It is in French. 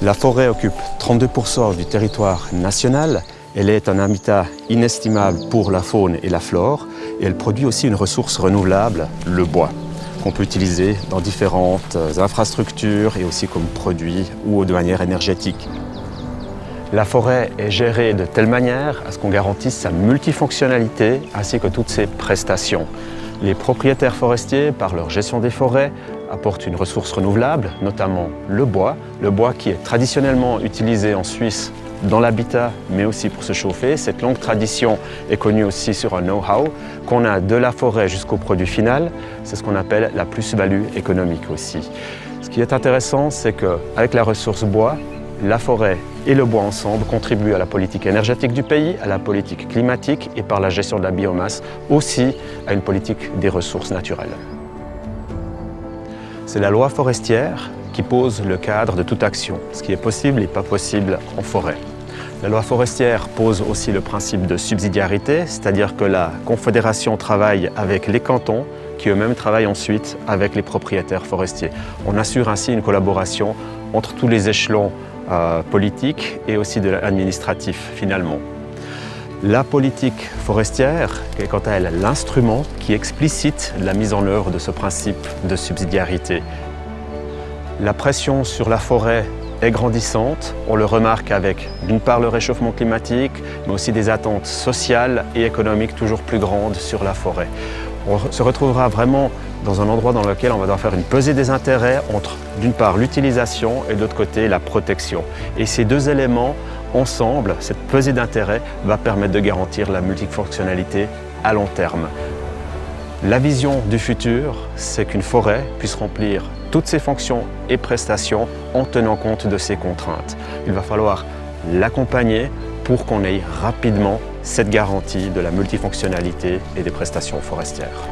La forêt occupe 32% du territoire national. Elle est un habitat inestimable pour la faune et la flore et elle produit aussi une ressource renouvelable, le bois, qu'on peut utiliser dans différentes infrastructures et aussi comme produit ou de manière énergétique. La forêt est gérée de telle manière à ce qu'on garantisse sa multifonctionnalité ainsi que toutes ses prestations. Les propriétaires forestiers, par leur gestion des forêts, apportent une ressource renouvelable, notamment le bois qui est traditionnellement utilisé en Suisse dans l'habitat, mais aussi pour se chauffer. Cette longue tradition est connue aussi sur un know-how qu'on a de la forêt jusqu'au produit final. C'est ce qu'on appelle la plus-value économique aussi. Ce qui est intéressant, c'est qu'avec la ressource bois, la forêt et le bois ensemble contribuent à la politique énergétique du pays, à la politique climatique et par la gestion de la biomasse aussi à une politique des ressources naturelles. C'est la loi forestière qui pose le cadre de toute action, ce qui est possible et pas possible en forêt. La loi forestière pose aussi le principe de subsidiarité, c'est-à-dire que la Confédération travaille avec les cantons qui eux-mêmes travaillent ensuite avec les propriétaires forestiers. On assure ainsi une collaboration entre tous les échelons politiques et aussi de l'administratif finalement. La politique forestière est quant à elle l'instrument qui explicite la mise en œuvre de ce principe de subsidiarité. La pression sur la forêt est grandissante, on le remarque avec d'une part le réchauffement climatique, mais aussi des attentes sociales et économiques toujours plus grandes sur la forêt. On se retrouvera vraiment dans un endroit dans lequel on va devoir faire une pesée des intérêts entre d'une part l'utilisation et de l'autre côté la protection. Et ces deux éléments ensemble, cette pesée d'intérêts va permettre de garantir la multifonctionnalité à long terme. La vision du futur, c'est qu'une forêt puisse remplir toutes ses fonctions et prestations en tenant compte de ses contraintes. Il va falloir l'accompagner pour qu'on ait rapidement cette garantie de la multifonctionnalité et des prestations forestières.